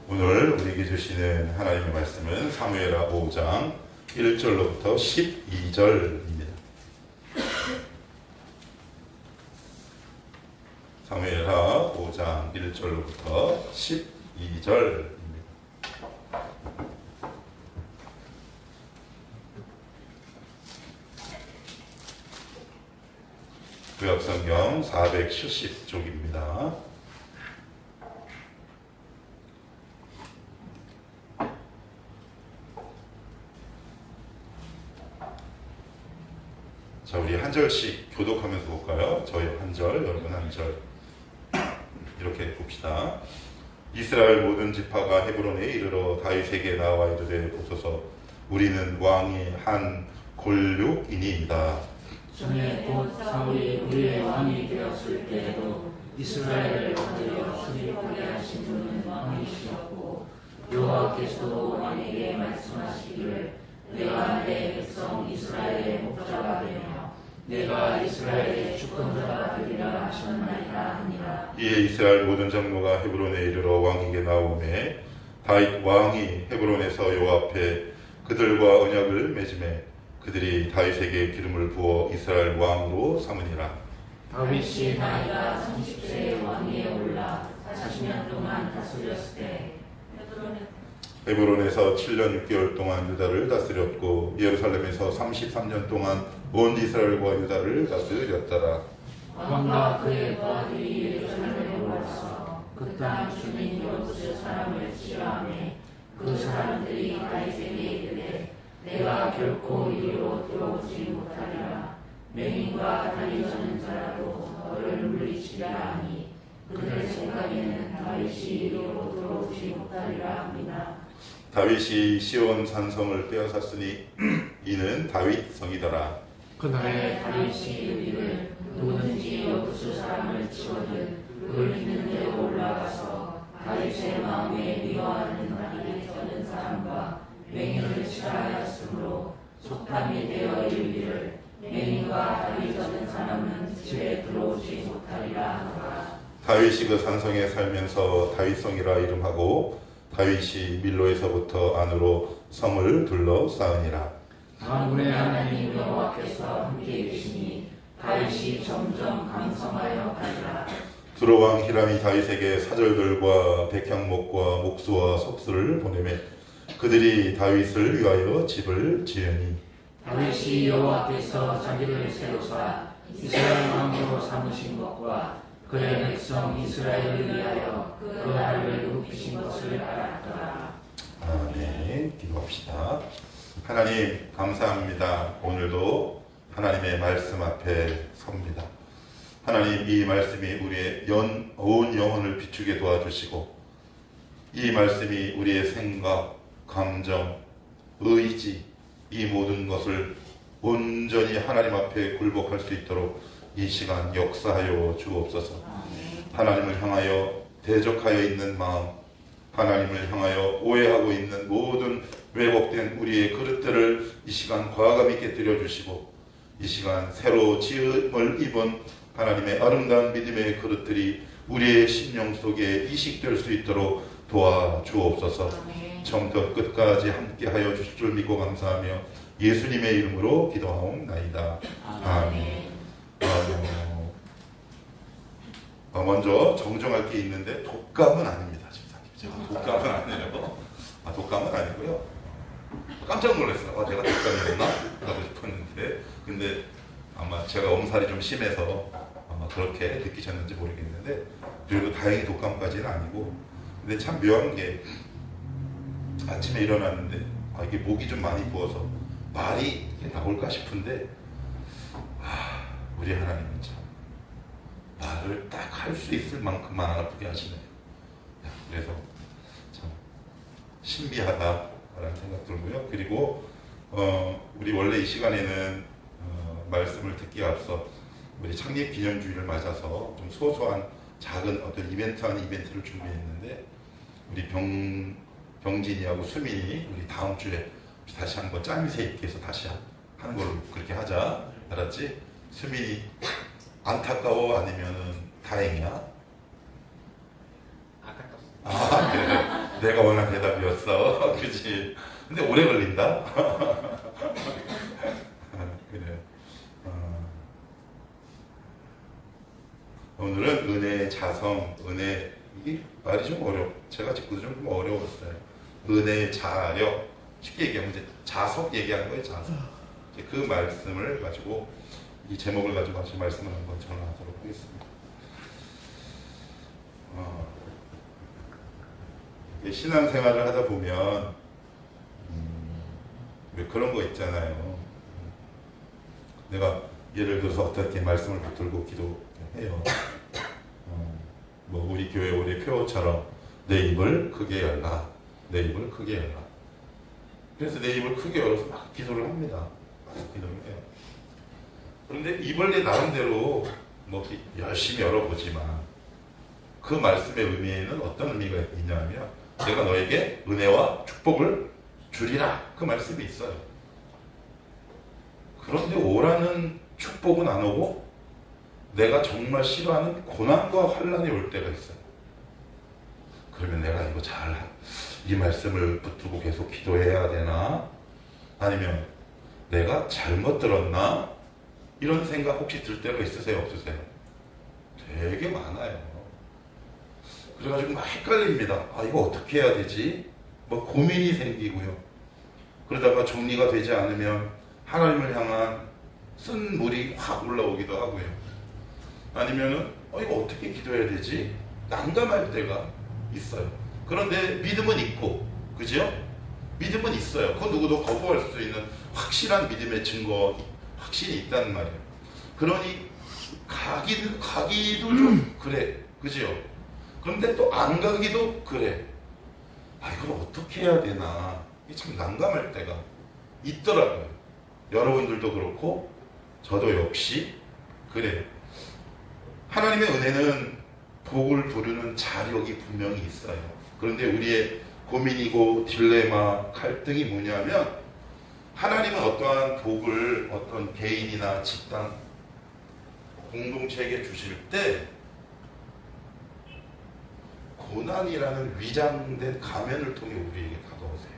오늘 우리에게 주시는 하나님의 말씀은 사무엘하 5장 1절로부터 12절입니다. 사무엘하 5장 1절로부터 12절입니다. 구약성경 470쪽입니다. 자, 우리 한 절씩 교독하면서 볼까요? 저희 한 절, 여러분 한 절. 이렇게 봅시다. 이스라엘 모든 지파가 헤브론에 이르러 다윗에게 나와 이르되 보소서 우리는 왕이 한 골육이니이다. 전에 곧 사울이 우리의 왕이 되었을 때에도 이스라엘을 거두려 출입하게 하신 분은 왕이시었고 여호와께서도 왕에게 말씀하시기를 내가 내 백성 이스라엘의 목자가 되며 내가 이스라엘의 주권자가 되리라 하셨나이다 하니라. 이에 이스라엘 모든 장로가 헤브론에 이르러 왕에게 나오매 다윗 왕이 헤브론에서 여호와 앞에 그들과 언약을 맺음에 그들이 다윗에게 기름을 부어 이스라엘 왕으로 삼으니라. 다윗이 나이가 30세의 왕위에 올라 40년 동안 다스렸을 때 헤브론에서 7년 6개월 동안 유다를 다스렸고 예루살렘에서 33년 동안 온 이스라엘과 유다를 다스렸더라. 왕과 그의 부하들이 예루살렘에 올라서 그 땅 주민 여부스 사람을 치하매 그 사람들이 다윗에게 이르되 내가 결코 이리로 들어오지 못하리라. 맹인과 다리 저는 자라도 너를 물리치리라 하니 그들의 생각에는 다윗이 이리로 들어오지 못하리라 합니다. 다윗이 시온 산성을 빼앗았으니 이는 다윗 성이더라. 그날에 다윗이 이르기를 누구든지 여부수 사람을 치거든 그를 있는 데로 올라가서 다윗의 마음에 미워하는 다리 저는 사람과 맹인을 치하였으므로 속담이 되어 이르기를 맹인과 다리 저는 사람은 집에 들어오지 못하리라 하노라. 다윗이 그 산성에 살면서 다윗성이라 이름하고 다윗이 밀로에서부터 안으로 성을 둘러싸으니라. 만군의 하나님 여호와께서 함께 계시니 다윗이 점점 강성하여 가니라. 두로왕 히람이 다윗에게 사절들과 백향목과 목수와 석수를 보내매 그들이 다윗을 위하여 집을 지으니 다윗이 여호와께서 자기를 세우사 이스라엘 왕으로 삼으신 것과 그의 백성 이스라엘을 위하여 그 하루를 높이신 것을 알았더라. 아멘. 기도합시다. 하나님 감사합니다. 오늘도 하나님의 말씀 앞에 섭니다. 하나님 이 말씀이 우리의 온 영혼을 비추게 도와주시고 이 말씀이 우리의 생각, 감정, 의지 이 모든 것을 온전히 하나님 앞에 굴복할 수 있도록 이 시간 역사하여 주옵소서. 하나님을 향하여 대적하여 있는 마음, 하나님을 향하여 오해하고 있는 모든 왜곡된 우리의 그릇들을 이 시간 과감 있게 들여주시고 이 시간 새로 지음을 입은 하나님의 아름다운 믿음의 그릇들이 우리의 심령 속에 이식될 수 있도록 도와주옵소서. 처음부터 끝까지 함께하여 주실 줄 믿고 감사하며 예수님의 이름으로 기도하옵나이다. 아멘. 먼저 정정할 게 있는데 독감은 아닙니다. 집사님. 제가 독감은 아니에요. 독감은 아니고요. 깜짝 놀랐어요. 제가 독감이었나? 하고 싶었는데 근데 아마 제가 엄살이 좀 심해서 아마 그렇게 느끼셨는지 모르겠는데 그래도 다행히 독감까지는 아니고 근데 참 묘한 게 아침에 일어났는데 이게 목이 좀 많이 부어서 말이 나올까 싶은데 우리 하나님은 참 말을 딱 할 수 있을 만큼만 안 아프게 하시네요. 그래서 참 신비하다라는 생각 들고요. 그리고 우리 원래 이 시간에는 말씀을 듣기에 앞서 우리 창립 기념주의를 맞아서 좀 소소한 작은 어떤 이벤트를 준비했는데 우리 병진이하고 수민이 우리 다음 주에 다시 한번 짬새 있게 해서 다시 하는 걸로 그렇게 하자. 알았지? 수민이 안타까워 아니면은 다행이야? 안타깝습니다. 그래. 내가 원한 대답이었어. 그치? 근데 오래 걸린다? 그래요. 오늘은 은혜의 자성, 이게 말이 좀 제가 듣고도 좀 어려웠어요. 은혜의 자력. 쉽게 얘기하면 이제 자석 얘기하는 거예요, 자석. 이제 그 말씀을 가지고, 이 제목을 가지고 같이 말씀을 한번 전하도록 하겠습니다. 신앙생활을 하다 보면 왜 그런 거 있잖아요. 내가 예를 들어서 어떻게 말씀을 붙들고 기도해요. 뭐 우리 교회 우리 표어처럼 내 입을 크게 열라, 내 입을 크게 열라. 그래서 내 입을 크게 열어서 막 기도를 합니다. 막 기도를 해요. 그런데 입을 내 나름대로 뭐 열심히 열어보지만 그 말씀의 의미에는 어떤 의미가 있냐면 내가 너에게 은혜와 축복을 주리라, 그 말씀이 있어요. 그런데 오라는 축복은 안 오고 내가 정말 싫어하는 고난과 환난이 올 때가 있어요. 그러면 내가 이거 이 말씀을 붙들고 계속 기도해야 되나? 아니면 내가 잘못 들었나? 이런 생각 혹시 들 때가 있으세요? 없으세요? 되게 많아요. 그래가지고 막 헷갈립니다. 이거 어떻게 해야 되지? 뭐 고민이 생기고요. 그러다가 정리가 되지 않으면 하나님을 향한 쓴 물이 확 올라오기도 하고요. 아니면은 이거 어떻게 기도해야 되지? 난감할 때가 있어요. 그런데 믿음은 있고, 그죠? 믿음은 있어요. 그 누구도 거부할 수 있는 확실한 믿음의 증거, 확신이 있다는 말이에요. 그러니 가기도 좀 그래, 그죠? 그런데 또 안 가기도 그래. 이걸 어떻게 해야 되나? 이게 참 난감할 때가 있더라고요. 여러분들도 그렇고 저도 역시 그래요. 하나님의 은혜는 복을 부르는 자력이 분명히 있어요. 그런데 우리의 고민이고 딜레마, 갈등이 뭐냐면 하나님은 어떠한 복을 어떤 개인이나 집단, 공동체에게 주실 때 고난이라는 위장된 가면을 통해 우리에게 다가오세요.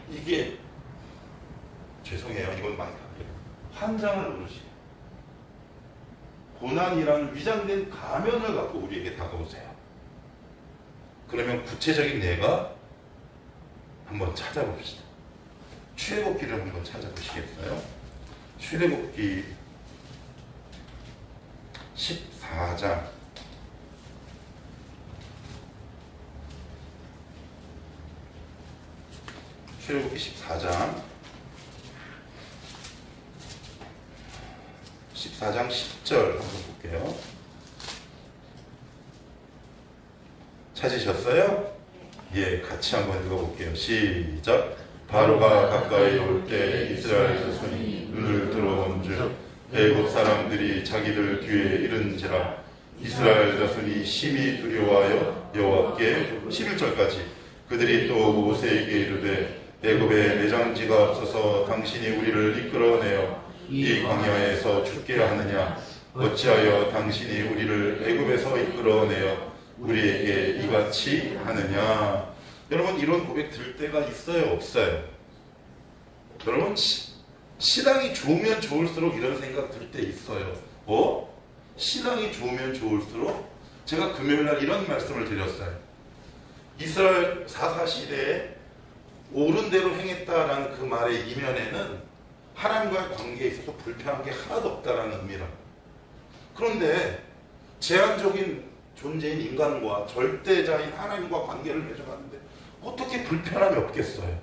이게 죄송해요. 이건 많이 갈게요. 환장을 모르시고 고난이라는 위장된 가면을 갖고 우리에게 다가오세요. 그러면 구체적인 예가 한번 찾아봅시다. 출애굽기를 한번 찾아보시겠어요? 출애굽기 14장 출애굽기 14장 10절 한번 볼게요. 찾으셨어요? 예, 같이 한번 읽어볼게요. 시작. 바로가 가까이 올 때 이스라엘 자손이 눈을 들어온즉 애굽 사람들이 자기들 뒤에 이른지라 이스라엘 자손이 심히 두려워하여 여호와께 11절까지 그들이 또 모세에게 이르되 애굽에 매장지가 없어서 당신이 우리를 이끌어내어 이 광야에서 죽게 하느냐? 어찌하여 당신이 우리를 애굽에서 이끌어내어 우리에게 이같이 하느냐? 여러분 이런 고백 들 때가 있어요? 없어요? 여러분 신앙이 좋으면 좋을수록 이런 생각 들 때 있어요. 신앙이 좋으면 좋을수록 제가 금요일날 이런 말씀을 드렸어요. 이스라엘 사사시대에 옳은 대로 행했다라는 그 말의 이면에는 하나님과의 관계에 있어서 불편한 게 하나도 없다라는 의미라. 그런데 제한적인 존재인 인간과 절대자인 하나님과 관계를 맺어가는데 어떻게 불편함이 없겠어요?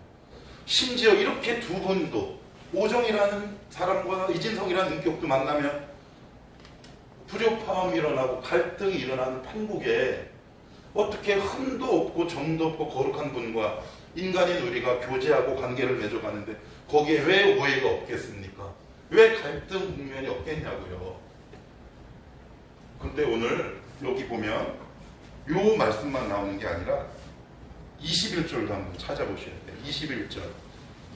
심지어 이렇게 두 분도 오정이라는 사람과 이진성이라는 인격도 만나면 불협화음이 일어나고 갈등이 일어나는 판국에 어떻게 흠도 없고 정도 없고 거룩한 분과 인간인 우리가 교제하고 관계를 맺어가는데 거기에 왜 오해가 없겠습니까? 왜 갈등 국면이 없겠냐고요. 근데 오늘 여기 보면 요 말씀만 나오는 게 아니라 21절도 한번 찾아보셔야 돼요. 21절.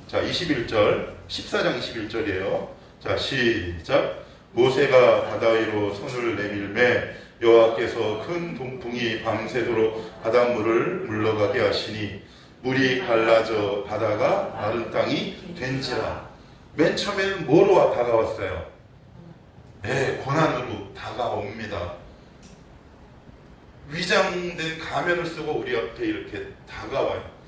자, 21절, 14장 21절이에요. 자, 시작. 모세가 바다 위로 손을 내밀매 여호와께서 큰 동풍이 밤새도록 바닷물을 물러가게 하시니 물이 갈라져 바다가 마른 땅이 된지라. 맨 처음에는 뭐로 다가왔어요? 네, 고난으로 다가옵니다. 위장된 가면을 쓰고 우리 앞에 이렇게 다가와요.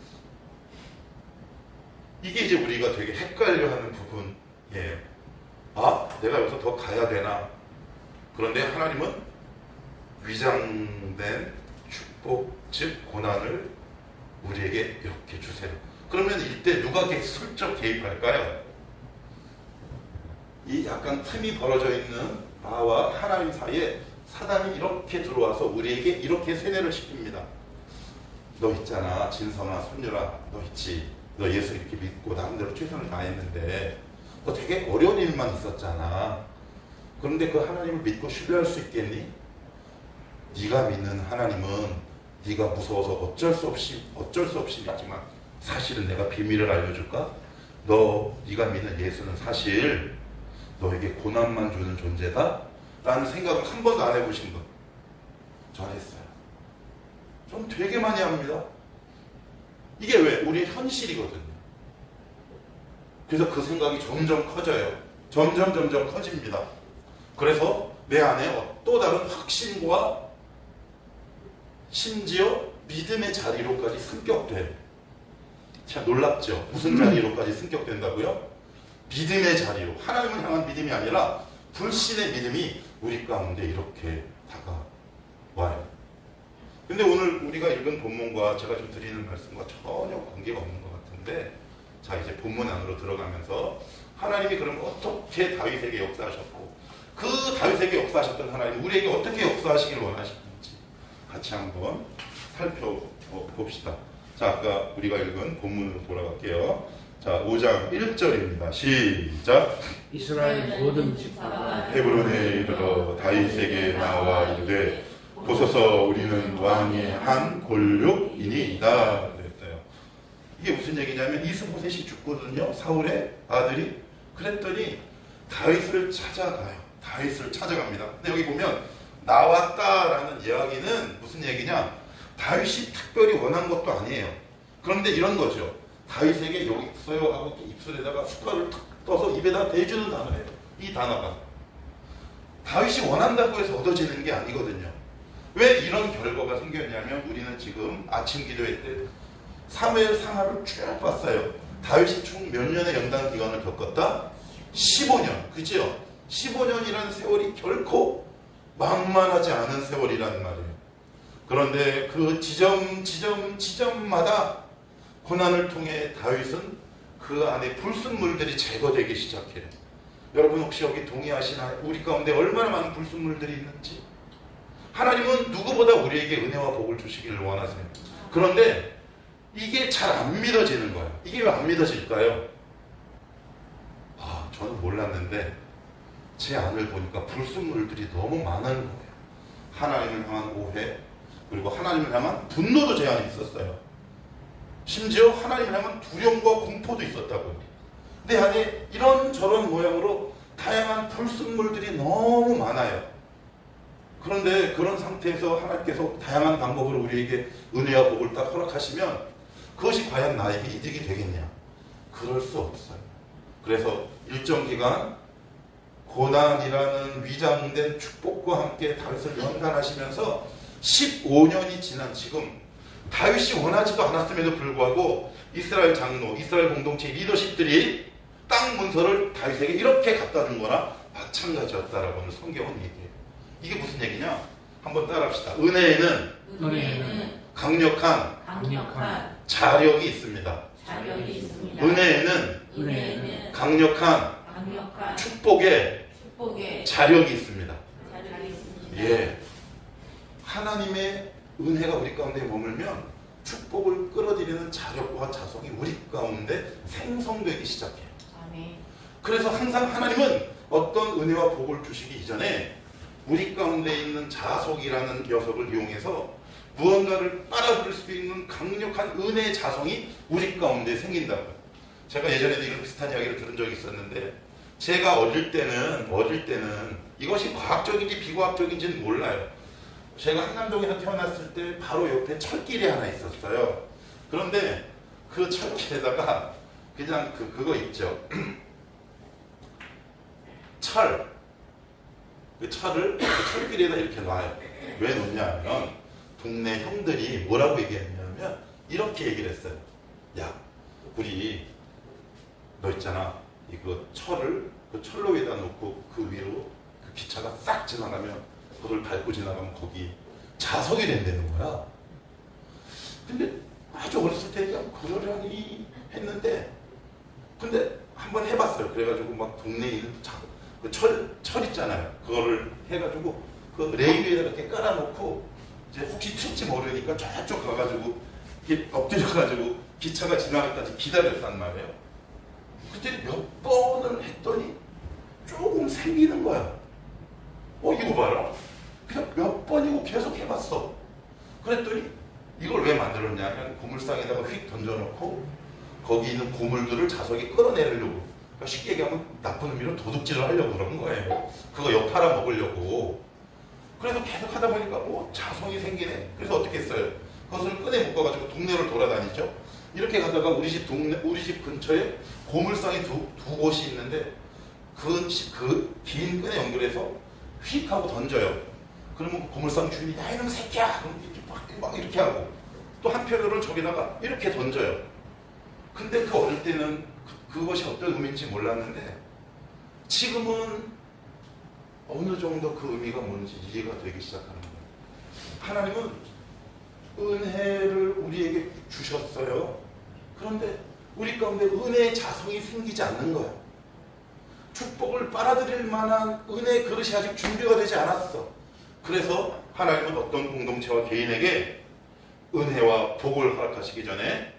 이게 이제 우리가 되게 헷갈려하는 부분이에요. 아, 내가 여기서 더 가야 되나? 그런데 하나님은 위장된 축복, 즉 고난을 우리에게 이렇게 주세요. 그러면 이때 누가 슬쩍 개입할까요? 이 약간 틈이 벌어져 있는 나와 하나님 사이에 사단이 이렇게 들어와서 우리에게 이렇게 세뇌를 시킵니다. 너 있잖아, 진성아, 손녀라, 너 있지. 너 예수 이렇게 믿고 나름대로 최선을 다했는데 너 되게 어려운 일만 있었잖아. 그런데 그 하나님을 믿고 신뢰할 수 있겠니? 네가 믿는 하나님은 네가 무서워서 어쩔 수 없이 믿지만 사실은 내가 비밀을 알려줄까? 네가 믿는 예수는 사실 너에게 고난만 주는 존재다? 라는 생각을 한 번도 안 해보신 분? 저 했어요. 전 되게 많이 합니다. 이게 왜? 우리의 현실이거든요. 그래서 그 생각이 점점 커져요. 점점 커집니다. 그래서 내 안에 또 다른 확신과 심지어 믿음의 자리로까지 승격돼요. 참 놀랍죠? 무슨 자리로까지 승격된다고요? 믿음의 자리로. 하나님을 향한 믿음이 아니라 불신의 믿음이 우리 가운데 이렇게 다가와요. 근데 오늘 우리가 읽은 본문과 제가 좀 드리는 말씀과 전혀 관계가 없는 것 같은데, 자, 이제 본문 안으로 들어가면서 하나님이 그럼 어떻게 다윗에게 역사하셨고 그 다윗에게 역사하셨던 하나님 우리에게 어떻게 역사하시길 원하시는지 같이 한번 살펴봅시다. 자, 아까 우리가 읽은 본문으로 돌아갈게요. 자, 5장 1절입니다. 시작. 이스라엘 모든 지파가 헤브론에 이르러 다윗에게 나와 이르되 보소서 우리는 왕의 한 골육이니이다 그랬어요. 이게 무슨 얘기냐면 이스보셋이 죽거든요. 사울의 아들이. 그랬더니 다윗을 찾아가요. 다윗을 찾아갑니다. 근데 여기 보면 나왔다라는 이야기는 무슨 얘기냐? 다윗이 특별히 원한 것도 아니에요. 그런데 이런 거죠. 다윗에게 여기 있어요 하고 입술에다가 숟갈을 탁 떠서 입에다 대주는 단어예요. 이 단어가 다윗이 원한다고 해서 얻어지는 게 아니거든요. 왜 이런 결과가 생겼냐면 우리는 지금 아침 기도회 때 사무엘 상하를 쭉 봤어요. 다윗이 총 몇 년의 연단 기간을 겪었다? 15년. 그죠? 15년이라는 세월이 결코 만만하지 않은 세월이라는 말이에요. 그런데 그 지점마다 고난을 통해 다윗은 그 안에 불순물들이 제거되기 시작해요. 여러분 혹시 여기 동의하시나요? 우리 가운데 얼마나 많은 불순물들이 있는지. 하나님은 누구보다 우리에게 은혜와 복을 주시기를 원하세요. 그런데 이게 잘 안 믿어지는 거예요. 이게 왜 안 믿어질까요? 저는 몰랐는데 제 안을 보니까 불순물들이 너무 많은 거예요. 하나님을 향한 오해, 그리고 하나님을 향한 분노도 제 안에 있었어요. 심지어 하나님을 향한 두려움과 공포도 있었다고요. 내 안에 이런저런 모양으로 다양한 불순물들이 너무 많아요. 그런데 그런 상태에서 하나님께서 다양한 방법으로 우리에게 은혜와 복을 딱 허락하시면 그것이 과연 나에게 이득이 되겠냐? 그럴 수 없어요. 그래서 일정 기간 고난이라는 위장된 축복과 함께 다윗을 연단하시면서 15년이 지난 지금 다윗이 원하지도 않았음에도 불구하고 이스라엘 장로, 이스라엘 공동체 리더십들이 땅 문서를 다윗에게 이렇게 갖다 준 거나 마찬가지였다라고 하는 성경은 얘기해요. 이게 무슨 얘기냐? 한번 따라합시다. 은혜에는 강력한 자력이 있습니다. 은혜에는 강력한 축복의 자력이 있습니다. 예. 하나님의 은혜가 우리 가운데 머물면 축복을 끌어들이는 자력과 자성이 우리 가운데 생성되기 시작해요. 그래서 항상 하나님은 어떤 은혜와 복을 주시기 이전에 우리 가운데 있는 자속이라는 녀석을 이용해서 무언가를 빨아들일 수 있는 강력한 은혜의 자성이 우리 가운데 생긴다고요. 제가 예전에도 이런 비슷한 이야기를 들은 적이 있었는데, 제가 어릴 때는 이것이 과학적인지 비과학적인지는 몰라요. 제가 한남동에서 태어났을 때 바로 옆에 철길이 하나 있었어요. 그런데 그 철길에다가 그냥 그거 있죠. 그 철을 그 철길에다 이렇게 놔요. 왜 놓냐면 동네 형들이 뭐라고 얘기했냐면 이렇게 얘기를 했어요. 야, 우리 너 있잖아. 이거 철을 그 철로 위에다 놓고 그 위로 그 기차가 싹 지나가면 그걸 밟고 지나가면 거기 자석이 된다는 거야. 근데 아주 어렸을 때 그냥 그러려니 했는데 근데 한번 해봤어요. 그래가지고 막 동네에 있는 그 철 있잖아요. 그거를 해가지고 그 레일 위에다 이렇게 깔아놓고 이제 혹시 튈지 모르니까 저쪽 가가지고 이렇게 엎드려가지고 기차가 지나갈 때까지 기다렸단 말이에요. 그때 몇 번을 했더니 조금 생기는 거야. 이거 봐라. 그냥 몇 번이고 계속 해봤어. 그랬더니 이걸 왜 만들었냐면 고물상에다가 휙 던져놓고 거기 있는 고물들을 자석이 끌어내려고, 그러니까 쉽게 얘기하면 나쁜 의미로 도둑질을 하려고 그런 거예요. 그거 엿 팔아 먹으려고. 그래서 계속 하다 보니까 자성이 생기네. 그래서 어떻게 했어요? 그것을 끈에 묶어가지고 동네를 돌아다니죠. 이렇게 가다가 우리 집 근처에 고물상이 두 곳이 있는데 그 긴 끈에 연결해서 휙 하고 던져요. 그러면 고물상 주인이 야 이놈 새끼야! 그럼 이렇게 막 이렇게 하고 또 한편으로는 저기다가 이렇게 던져요. 근데 그 어릴 때는 그것이 어떤 의미인지 몰랐는데 지금은 어느 정도 그 의미가 뭔지 이해가 되기 시작하는 거예요. 하나님은 은혜를 우리에게 주셨어요. 그런데 우리 가운데 은혜의 자성이 생기지 않는 거예요. 축복을 빨아들일 만한 은혜의 그릇이 아직 준비가 되지 않았어. 그래서 하나님은 어떤 공동체와 개인에게 은혜와 복을 허락하시기 전에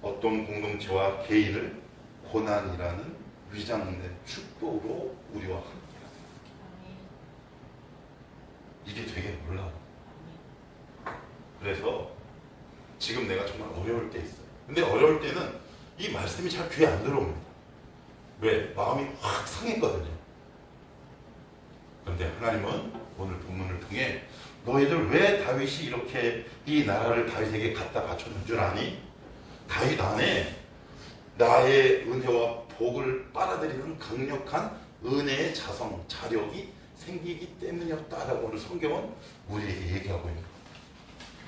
어떤 공동체와 개인을 고난이라는 위장된 축복으로 우리와 함께 하세요. 이게 되게 놀라워. 그래서 지금 내가 정말 어려울 때 있어요. 근데 어려울 때는 이 말씀이 잘 귀에 안 들어옵니다. 왜? 마음이 확 상했거든요. 그런데 하나님은 오늘 본문을 통해 너희들 왜 다윗이 이렇게 이 나라를 다윗에게 갖다 바쳤는 줄 아니? 다윗 안에 나의 은혜와 복을 빨아들이는 강력한 은혜의 자성, 자력이 생기기 때문이었다라고 오늘 성경은 우리에게 얘기하고 있는 거예요.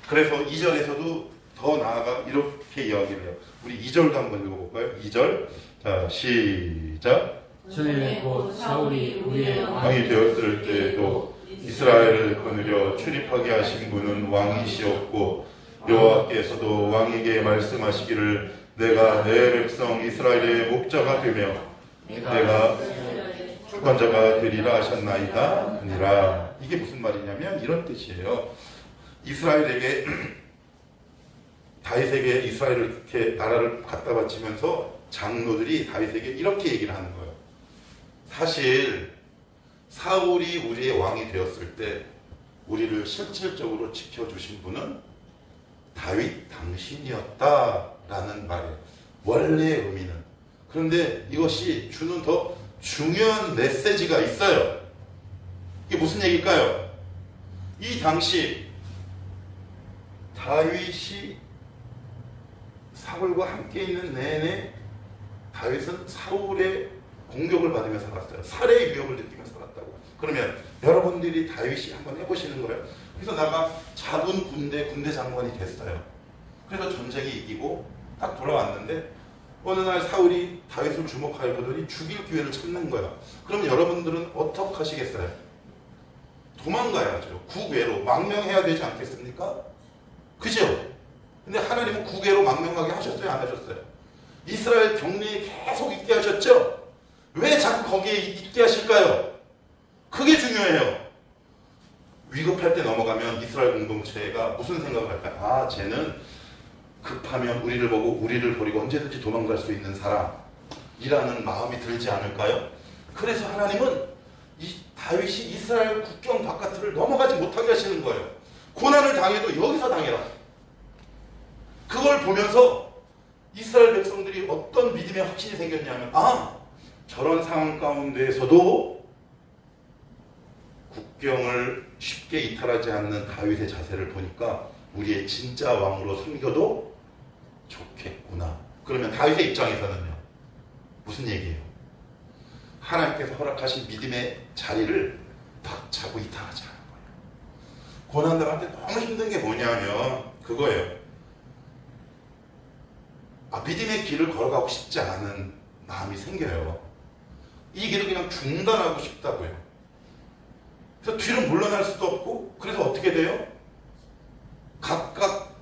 그래서 2절에서도 더 나아가 이렇게 이야기를 해요. 우리 2절도 한번 읽어볼까요? 2절. 자, 시작. 전에 곧 사울이 우리의 왕이 되었을 때에도 이스라엘을 거느려 출입하게 하신 분은 왕이시었고 여호와께서도 왕에게 말씀하시기를 내가 내 백성 이스라엘의 목자가 되며 내가 주권자가 되리라 하셨나이다 하니라. 이게 무슨 말이냐면 이런 뜻이에요. 이스라엘에게 다윗에게 이스라엘을 이렇게 나라를 갖다 바치면서 장로들이 다윗에게 이렇게 얘기를 하는 거예요. 사실 사울이 우리의 왕이 되었을 때 우리를 실질적으로 지켜주신 분은 다윗 당신이었다라는 말이에요. 원래의 의미는. 그런데 이것이 주는 더 중요한 메시지가 있어요. 이게 무슨 얘기일까요? 이 당시 다윗이 사울과 함께 있는 내내 다윗은 사울의 공격을 받으며 살았어요. 살해의 위협을 느끼며 살았다고. 그러면 여러분들이 다윗이 한번 해보시는 거예요. 그래서 나가 작은 군대 장관이 됐어요. 그래서 전쟁이 이기고 딱 돌아왔는데 어느 날 사울이 다윗을 주목하여 보더니 죽일 기회를 찾는 거야. 그럼 여러분들은 어떻게 하시겠어요? 도망가야죠. 국외로 망명해야 되지 않겠습니까? 그죠? 근데 하나님은 국외로 망명하게 하셨어요? 안 하셨어요? 이스라엘 격리에 계속 있게 하셨죠? 왜 자꾸 거기에 있게 하실까요? 그게 중요해요. 위급할 때 넘어가면 이스라엘 공동체가 무슨 생각을 할까요? 아, 쟤는 급하면 우리를 보고 우리를 버리고 언제든지 도망갈 수 있는 사람이라는 마음이 들지 않을까요? 그래서 하나님은 다윗이 이스라엘 국경 바깥을 넘어가지 못하게 하시는 거예요. 고난을 당해도 여기서 당해라. 그걸 보면서 이스라엘 백성들이 어떤 믿음의 확신이 생겼냐면 저런 상황 가운데에서도 국경을 쉽게 이탈하지 않는 다윗의 자세를 보니까 우리의 진짜 왕으로 섬겨도 좋겠구나. 그러면 다윗의 입장에서는요, 무슨 얘기예요? 하나님께서 허락하신 믿음의 자리를 딱 잡고 이탈하지 않은 거예요. 고난당할 때 너무 힘든 게 뭐냐면 그거예요. 믿음의 길을 걸어가고 싶지 않은 마음이 생겨요. 이 길을 그냥 중단하고 싶다고요. 그래서 뒤로 물러날 수도 없고, 그래서 어떻게 돼요? 각각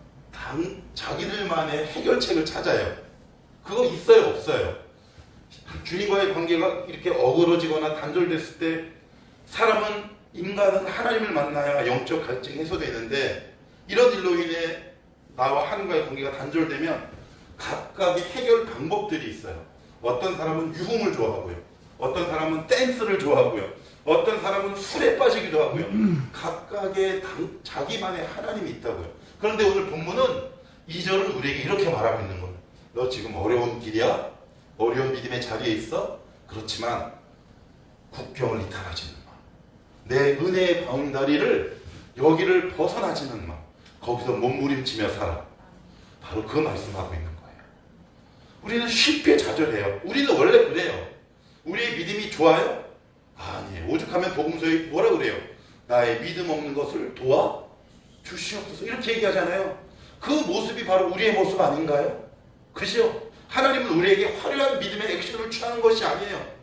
자기들만의 해결책을 찾아요. 그거 있어요, 없어요? 주님과의 관계가 이렇게 어그러지거나 단절됐을 때 인간은 하나님을 만나야 영적 갈증이 해소되는데, 이런 일로 인해 나와 하나님과의 관계가 단절되면 각각의 해결 방법들이 있어요. 어떤 사람은 유흥을 좋아하고요, 어떤 사람은 댄스를 좋아하고요, 어떤 사람은 술에 빠지기도 하고요. 각각의 자기만의 하나님이 있다고요. 그런데 오늘 본문은 2절은 우리에게 이렇게 말하고 있는 거예요. 너 지금 어려운 길이야? 어려운 믿음의 자리에 있어? 그렇지만 국경을 이탈하지는 마. 내 은혜의 바운다리를, 여기를 벗어나지는 마. 거기서 몸부림치며 살아. 바로 그 말씀하고 있는 거예요. 우리는 쉽게 좌절해요. 우리는 원래 그래요. 우리의 믿음이 좋아요? 아니에요. 오죽하면 복음서에 뭐라 그래요? 나의 믿음 없는 것을 도와 주시옵소서, 이렇게 얘기하잖아요. 그 모습이 바로 우리의 모습 아닌가요? 그죠? 하나님은 우리에게 화려한 믿음의 액션을 취하는 것이 아니에요.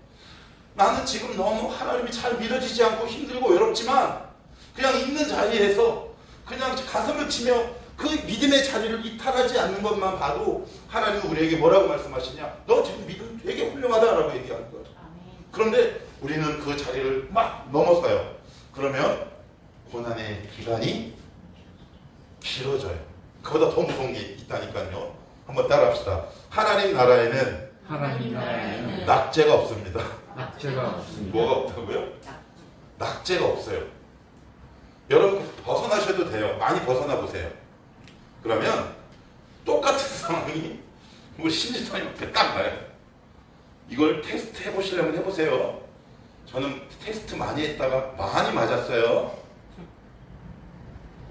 나는 지금 너무 하나님이 잘 믿어지지 않고 힘들고 외롭지만 그냥 있는 자리에서 그냥 가슴을 치며 그 믿음의 자리를 이탈하지 않는 것만 봐도 하나님은 우리에게 뭐라고 말씀하시냐? 너 지금 믿음 되게 훌륭하다라고 얘기하는 거예요. 그런데 우리는 그 자리를 막 넘어서요. 그러면 고난의 기간이 길어져요. 그보다 더 무서운 게 있다니까요. 한번 따라합시다. 하나님 나라에는 낙제가 없습니다. 낙제가 없습니다. 뭐가 없다고요? 낙제가 없어요. 여러분 벗어나셔도 돼요. 많이 벗어나 보세요. 그러면 똑같은 상황이 우리 심지어님 앞에 딱 나요. 이걸 테스트 해보시려면 해보세요. 저는 테스트 많이 했다가 많이 맞았어요.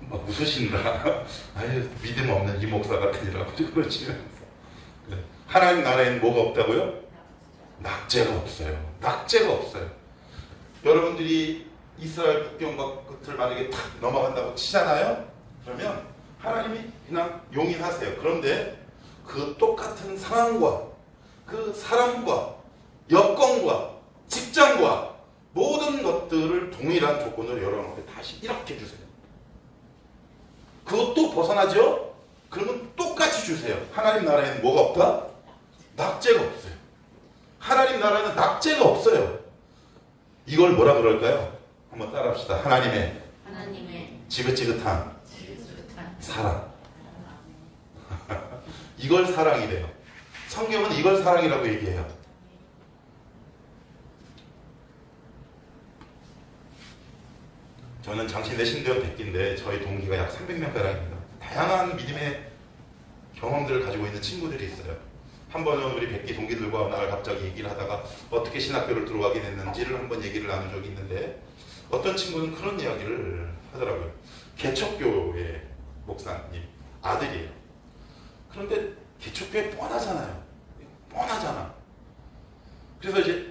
막 웃으신다. 아유, 믿음 없는 이 목사 같으니라고 그러시면서. 하나님 나라에는 뭐가 없다고요? 낙제가 없어요. 낙제가 없어요. 여러분들이 이스라엘 국경과 끝을 만약에 탁 넘어간다고 치잖아요? 그러면 하나님이 그냥 용인하세요. 그런데 그 똑같은 상황과 그 사람과 여건과 직장과 모든 것들을 동일한 조건으로 여러분한테 다시 이렇게 주세요. 그것도 벗어나죠? 그러면 똑같이 주세요. 하나님 나라에는 뭐가 없다? 낙제가 없어요. 하나님 나라에는 낙제가 없어요. 이걸 뭐라 그럴까요? 한번 따라합시다. 하나님의 지긋지긋한 사랑. 이걸 사랑이래요. 성경은 이걸 사랑이라고 얘기해요. 저는 장신대 신대원 백기인데 저희 동기가 약 300명 가량입니다. 다양한 믿음의 경험들을 가지고 있는 친구들이 있어요. 한 번은 우리 백기 동기들과 나를 갑자기 얘기를 하다가 어떻게 신학교를 들어가게 됐는지를 한번 얘기를 나눈 적이 있는데, 어떤 친구는 그런 이야기를 하더라고요. 개척교회 목사님 아들이에요. 그런데 개척교회 뻔하잖아요. 뻔하잖아. 그래서 이제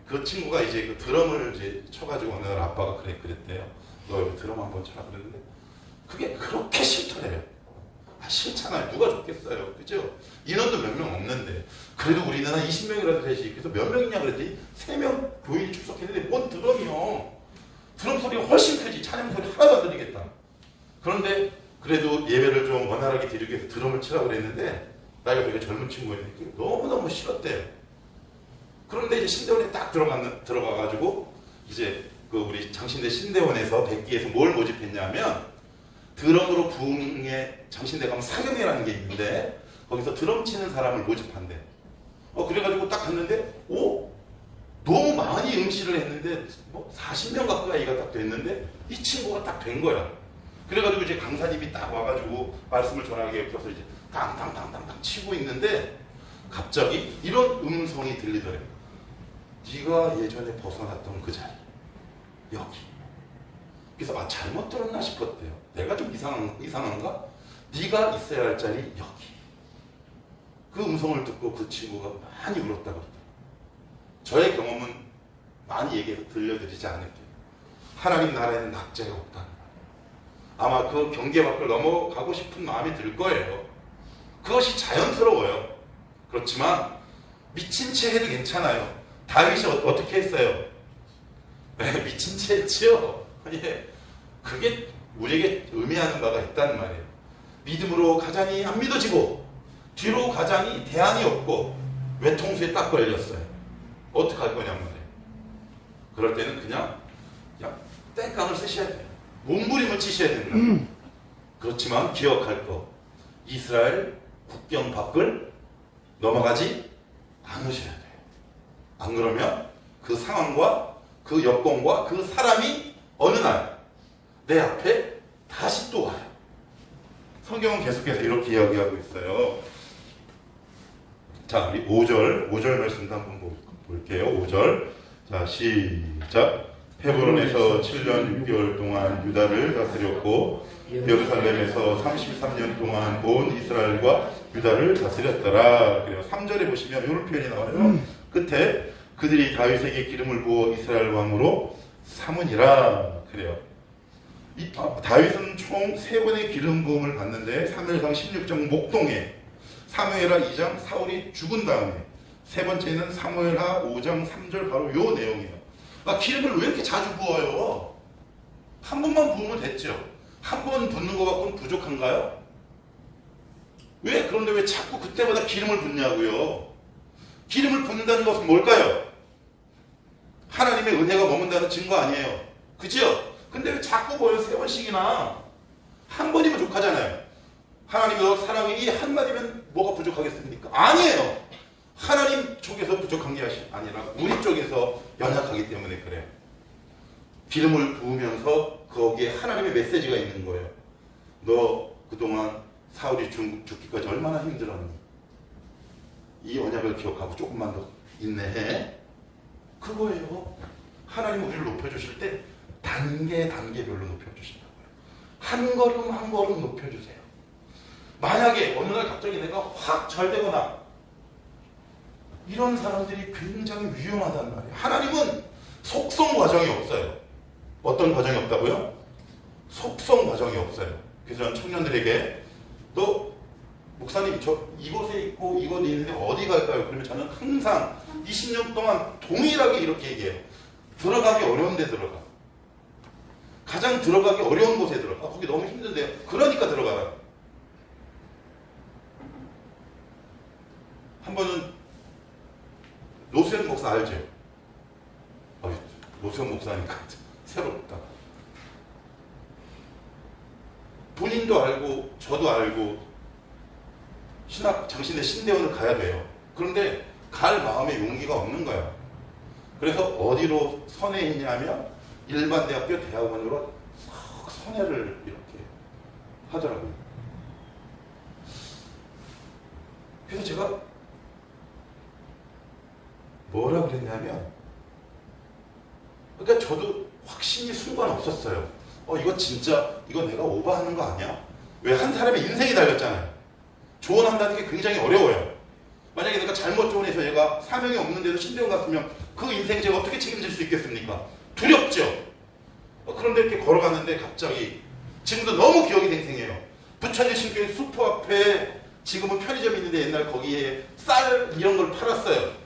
그 친구가 이제 그 드럼을 이제 쳐가지고 어느 날 아빠가 그랬대요. 너 여기 드럼 한번 쳐라 그랬는데 그게 그렇게 싫더래요. 싫잖아요. 누가 좋겠어요. 그죠? 인원도 몇 명 없는데. 그래도 우리는 한 20명이라도 되지. 그래서 몇 명이냐 그랬더니 3명 교인이 출석했는데 뭔 드럼이요. 드럼 소리가 훨씬 크지. 찬양 소리 하나도 안 들리겠다. 그런데 그래도 예배를 좀 원활하게 드리기 위해서 드럼을 치라고 그랬는데 나이가 되게 젊은 친구였는데 너무너무 싫었대요. 그런데 이제 신대원에 딱 들어가가지고 이제 그 우리 장신대 신대원에서 백기에서 뭘 모집했냐면 드럼으로 부흥의 장신대 가면 사경회라는 게 있는데 거기서 드럼 치는 사람을 모집한대. 그래가지고 딱 갔는데 너무 많이 응시를 했는데 뭐 40명 가까이가 딱 됐는데 이 친구가 딱 된 거야. 그래가지고 이제 강사님이 딱 와가지고 말씀을 전하게 옆에서 이제 당당당당당 치고 있는데 갑자기 이런 음성이 들리더래. 네가 예전에 벗어났던 그 자리, 여기 그래서 잘못 들었나 싶었대요. 내가 좀 이상한가? 네가 있어야 할 자리 여기. 그 음성을 듣고 그 친구가 많이 울었다고 그러더라고요. 저의 경험은 많이 얘기해서 들려드리지 않을게요. 하나님 나라에는 낙제가 없다는 거예요. 아마 그 경계 밖을 넘어가고 싶은 마음이 들 거예요. 그것이 자연스러워요. 그렇지만 미친 채 해도 괜찮아요. 다윗이 어떻게 했어요? 미친 채 했죠. 예. 그게 우리에게 의미하는 바가 있다는 말이에요. 믿음으로 가자니 안 믿어지고 뒤로 가자니 대안이 없고 외통수에 딱 걸렸어요. 어떡할 거냔 말이에요. 그럴 때는 그냥 땡깡을 쓰셔야 돼요. 몸부림을 치셔야 됩니다. 그렇지만 기억할 거, 이스라엘 국경 밖을 넘어가지 않으셔야 돼요. 안 그러면 그 상황과 그 여건과 그 사람이 어느 날 내 앞에 다시 또 와요. 성경은 계속해서 이렇게 이야기하고 있어요. 자, 우리 5절 말씀도 한번 볼게요. 5절. 자, 시작. 헤브론에서 7년 6개월 동안 유다를 다스렸고 예루살렘에서 33년 동안 온 이스라엘과 유다를 다스렸더라. 그래요. 3절에 보시면 이런 표현이 나와요. 끝에 그들이 다윗에게 기름을 부어 이스라엘 왕으로 삼으니라. 그래요. 다윗은 총 3번의 기름 부음을 받는데 사무엘상 16장 목동에, 사무엘하 2장 사울이 죽은 다음에, 3번째는 사무엘하 5장 3절 바로 요 내용이에요. 기름을 왜 이렇게 자주 부어요? 한 번만 부으면 됐죠. 한 번 붓는 것 갖고는 부족한가요? 그런데 왜 자꾸 그때마다 기름을 붓냐고요? 기름을 붓는다는 것은 뭘까요? 하나님의 은혜가 머문다는 증거 아니에요. 그죠? 근데 왜 자꾸 보여요? 3번씩이나. 한 번이면 족하잖아요. 하나님이 너 사랑이 한마디면 뭐가 부족하겠습니까? 아니에요. 하나님 쪽에서 부족한 게 아니라 우리 쪽에서 연약하기 때문에 그래요. 기름을 부으면서 거기에 하나님의 메시지가 있는 거예요. 너 그동안 사울이 죽기까지 얼마나 힘들었니? 이 언약을 기억하고 조금만 더 인내해. 그거예요. 하나님 우리를 높여주실 때 단계별로 높여주신다고요. 한 걸음 한 걸음 높여주세요. 만약에 어느 날 갑자기 내가 확 잘 되거나 이런 사람들이 굉장히 위험하단 말이에요. 하나님은 속성 과정이 없어요. 어떤 과정이 없다고요? 속성 과정이 없어요. 그래서 저는 청년들에게 너 목사님 저 이곳에 있고 이곳에 있는데 어디 갈까요? 그러면 저는 항상 20년 동안 동일하게 이렇게 얘기해요. 들어가기 어려운 데 들어가. 가장 들어가기 어려운 곳에 들어가. 거기 너무 힘든데요. 그러니까 들어가라. 한 번은 노수현 목사 알죠? 노수현 목사니까 새롭다. 본인도 알고 저도 알고 장신대 신대원을 가야 돼요. 그런데 갈 마음의 용기가 없는 거야. 그래서 어디로 선회했냐면 일반 대학교 대학원으로 선회를 이렇게 하더라고요. 그래서 제가 뭐라 그랬냐면, 그러니까 저도 확신이 순간 없었어요. 이거 내가 오버하는 거 아니야? 왜 한 사람의 인생이 달렸잖아요. 조언한다는 게 굉장히 어려워요. 만약에 내가 잘못 조언해서 얘가 사명이 없는데도 신대원 갔으면 그 인생 제가 어떻게 책임질 수 있겠습니까? 두렵죠? 그런데 이렇게 걸어갔는데 갑자기, 지금도 너무 기억이 생생해요. 부천지 신교회 수포 앞에 지금은 편의점이 있는데 옛날 거기에 쌀 이런 걸 팔았어요.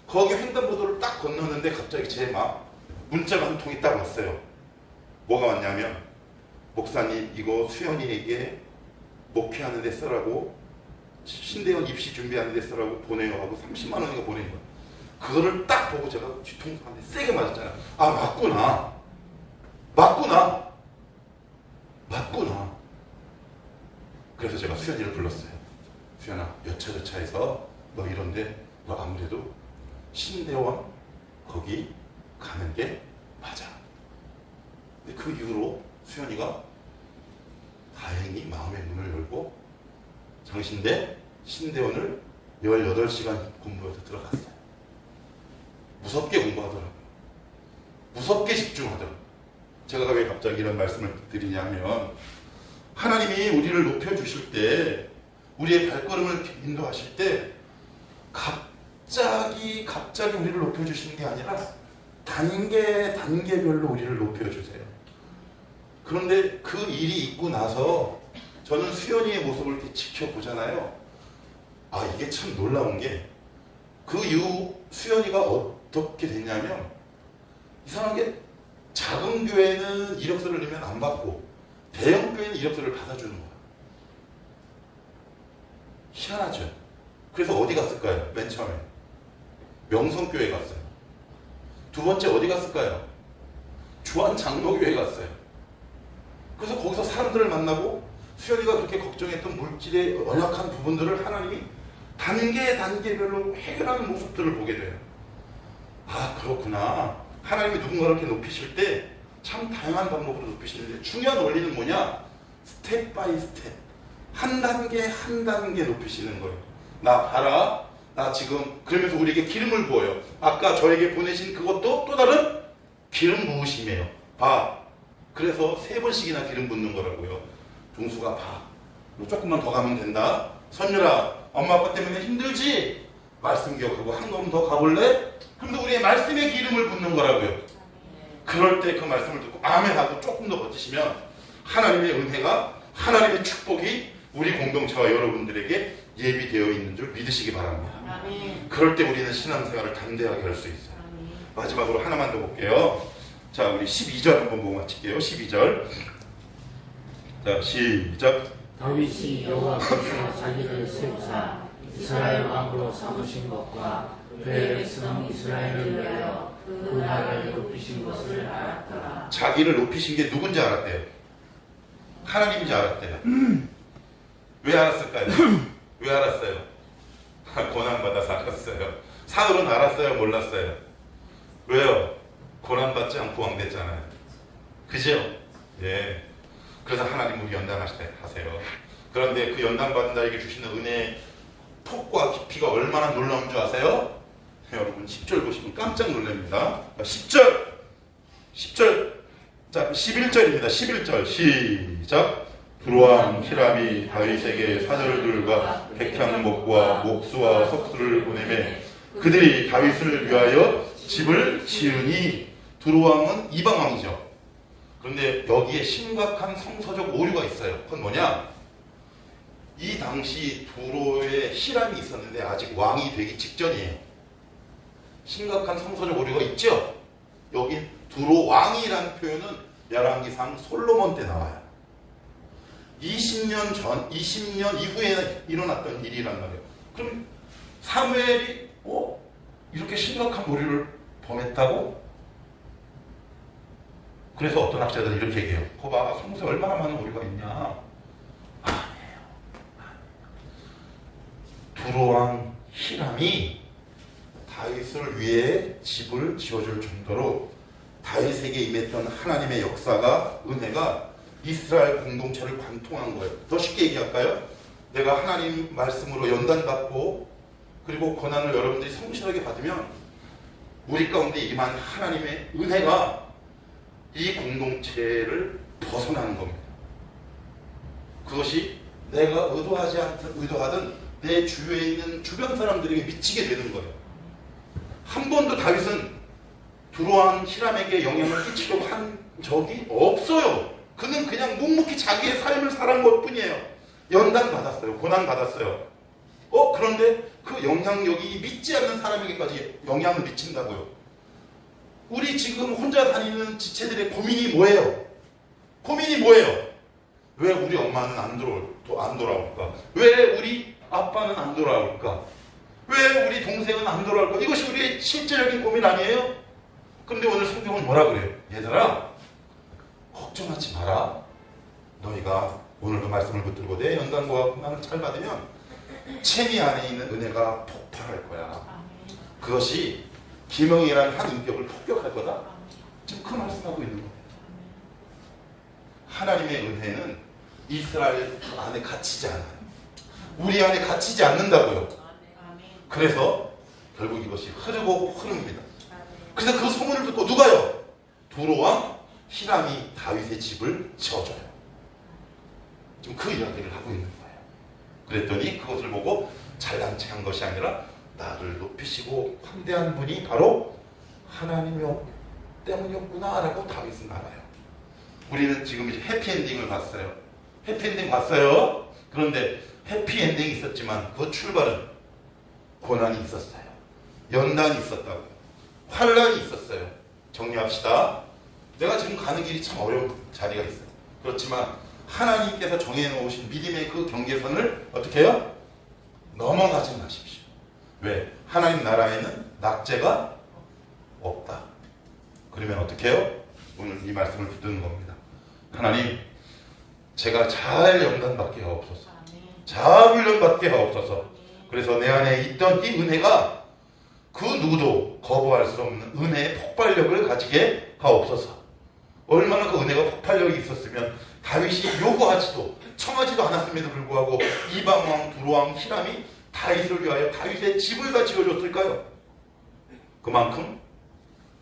거기 횡단보도를 딱 건너는데 갑자기 제 문자가 한 통이 딱 왔어요. 뭐가 왔냐면, 목사님 이거 수연이에게 목회하는 데 쓰라고, 신대원 입시 준비하는 데 쓰라고 보내요 하고 30만 원인가 보낸 거예요. 그거를 딱 보고 제가 뒤통수한테 세게 맞았잖아요. 맞구나. 그래서 제가 수연이를 불렀어요. 수연아, 여차저차해서 너 이런데 너 아무래도 신대원 거기 가는 게 맞아. 근데 그 이후로 수연이가 다행히 마음의 문을 열고 장신대 신대원을 18시간 공부해서 들어갔어요. 무섭게 공부하더라고요. 무섭게 집중하더라고요. 제가 왜 갑자기 이런 말씀을 드리냐면 하나님이 우리를 높여주실 때 우리의 발걸음을 인도하실 때 갑자기 우리를 높여주시는 게 아니라 단계별로 우리를 높여주세요. 그런데 그 일이 있고 나서 저는 수연이의 모습을 이렇게 지켜보잖아요. 이게 참 놀라운 게 그 이후 수연이가 어떻게 됐냐면 이상하게 작은 교회는 이력서를 넣으면 안 받고 대형 교회는 이력서를 받아주는 거야. 희한하죠. 그래서 어디 갔을까요? 맨 처음에 명성교회 갔어요. 두 번째 어디 갔을까요? 주한장로교회 갔어요. 그래서 거기서 사람들을 만나고 수연이가 그렇게 걱정했던 물질의 연약한 부분들을 하나님이 단계별로 해결하는 모습들을 보게 돼요. 그렇구나. 하나님이 누군가를 이렇게 높이실 때 참 다양한 방법으로 높이시는데 중요한 원리는 뭐냐? 스텝 바이 스텝. 한 단계 높이시는 거예요. 나 봐라. 나 지금 그러면서 우리에게 기름을 부어요. 아까 저에게 보내신 그것도 또 다른 기름 부으심이에요. 봐. 그래서 3번씩이나 기름 붓는 거라고요. 종수가 봐. 조금만 더 가면 된다. 선율아, 엄마 아빠 때문에 힘들지? 말씀 기억하고 한 걸음 더 가볼래? 그럼 우리의 말씀의 기름을 붓는 거라고요. 그럴 때 그 말씀을 듣고 아멘 하고 조금 더 버티시면 하나님의 은혜가, 하나님의 축복이 우리 공동체와 여러분들에게 예비되어 있는 줄 믿으시기 바랍니다. 아멘. 그럴 때 우리는 신앙생활을 담대하게 할 수 있어요. 아멘. 마지막으로 하나만 더 볼게요. 자, 우리 12절 한번 보고 마칠게요. 12절. 자, 시작. 다윗이 여호와께서 자기를 세우사 이스라엘 왕으로 삼으신 것과 그의 백성 이스라엘을 위하여 그 나라를 높이신 것을 알았더라. 자기를 높이신 게 누군지 알았대요. 하나님인지 알았대요. 왜 알았을까요? 왜 알았어요? 고난받아서 알았어요. 사울은 알았어요? 몰랐어요? 왜요? 고난받지 않고 왕 됐잖아요. 그죠? 예. 그래서 하나님 우리 연단하세요. 그런데 그 연단받은 자에게 주시는 은혜의 폭과 깊이가 얼마나 놀라운 줄 아세요? 여러분 10절 보시면 깜짝 놀랍니다. 10절 자 11절입니다. 11절 시작. 두로왕 히람이 다윗에게 사절들과 백향목과 목수와 석수를 보내매 그들이 다윗을 위하여 집을 지으니. 두로왕은 이방왕이죠. 그런데 여기에 심각한 성서적 오류가 있어요. 그건 뭐냐? 이 당시 두로에 히람이 있었는데 아직 왕이 되기 직전이에요. 심각한 성서적 오류가 있죠? 여기 두로왕이라는 표현은 열왕기상 솔로몬 때 나와요. 20년 이후에 일어났던 일이란 말이에요. 그럼 사무엘이 이렇게 심각한 오류를 범했다고? 그래서 어떤 학자들은 이렇게 얘기해요. 거봐, 성서에 얼마나 많은 오류가 있냐. 아니에요. 두로왕 히람이 다윗을 위해 집을 지어줄 정도로 다윗에게 임했던 하나님의 역사가, 은혜가 이스라엘 공동체를 관통한 거예요. 더 쉽게 얘기할까요? 내가 하나님 말씀으로 연단받고 그리고 고난을 여러분들이 성실하게 받으면 우리 가운데 임한 하나님의 은혜가 이 공동체를 벗어나는 겁니다. 그것이 내가 의도하든 내 주위에 있는 주변 사람들에게 미치게 되는 거예요. 한 번도 다윗은 두로왕 히람에게 영향을 끼치려고 한 적이 없어요. 그는 그냥 묵묵히 자기의 삶을 살아온 것 뿐이에요. 연단 받았어요. 고난 받았어요. 그런데 그 영향력이 믿지 않는 사람에게까지 영향을 미친다고요. 우리 지금 혼자 다니는 지체들의 고민이 뭐예요? 왜 우리 엄마는 안 돌아올까? 왜 우리 아빠는 안 돌아올까? 왜 우리 동생은 안 돌아올까? 이것이 우리의 실제적인 고민 아니에요? 그런데 오늘 성경은 뭐라 그래요? 얘들아, 걱정하지 마라. 너희가 오늘도 말씀을 붙들고 내 연단과 고난을 잘 받으면 채미 안에 있는 은혜가 폭발할 거야. 그것이 기명이라는 한 인격을 폭격할 거다. 지금 그 말씀하고 있는 거예요. 하나님의 은혜는 이스라엘 안에 갇히지 않아요. 우리 안에 갇히지 않는다고요. 그래서 결국 이것이 흐릅니다. 그래서 그 소문을 듣고 누가요? 두로왕 히람이 다윗의 집을 지어줘요. 지금 그 이야기를 하고 있는 거예요. 그랬더니 그것을 보고 잘난 체한 것이 아니라 나를 높이시고 환대한 분이 바로 하나님 때문이었구나 라고 다윗은 알아요. 우리는 지금 이제 해피엔딩을 봤어요. 해피엔딩 봤어요. 그런데 해피엔딩이 있었지만 그 출발은 고난이 있었어요. 연단이 있었다고. 환란이 있었어요. 정리합시다. 내가 지금 가는 길이 참 어려운 자리가 있어요. 그렇지만 하나님께서 정해놓으신 믿음의 그 경계선을 어떻게 해요? 넘어가지 마십시오. 왜? 하나님 나라에는 낙제가 없다. 그러면 어떻게 해요? 오늘 이 말씀을 붙드는 겁니다. 하나님, 제가 잘 연단받게 하옵소서. 잘 훈련받게 하옵소서. 그래서 내 안에 있던 이 은혜가 그 누구도 거부할 수 없는 은혜의 폭발력을 가지게 하옵소서. 얼마나 그 은혜가 폭발력이 있었으면 다윗이 요구하지도 청하지도 않았음에도 불구하고 이방왕, 두로왕, 히람이 다윗을 위하여 다윗의 집을 다 지어줬을까요? 그만큼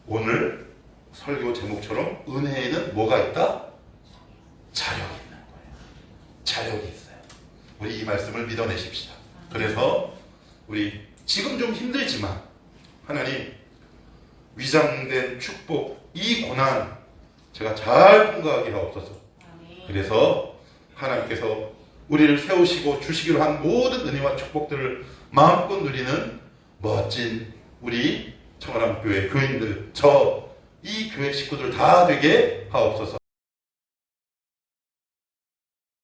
오늘 설교 제목처럼 은혜에는 뭐가 있다? 자력이 있는 거예요. 자력이 있어요. 우리 이 말씀을 믿어내십시다. 그래서 우리 지금 좀 힘들지만 하나님 위장된 축복, 이 고난 제가 잘 통과하게 하옵소서. 그래서 하나님께서 우리를 세우시고 주시기로 한 모든 은혜와 축복들을 마음껏 누리는 멋진 우리 청아람교회 교인들, 이 교회 식구들 다 되게 하옵소서.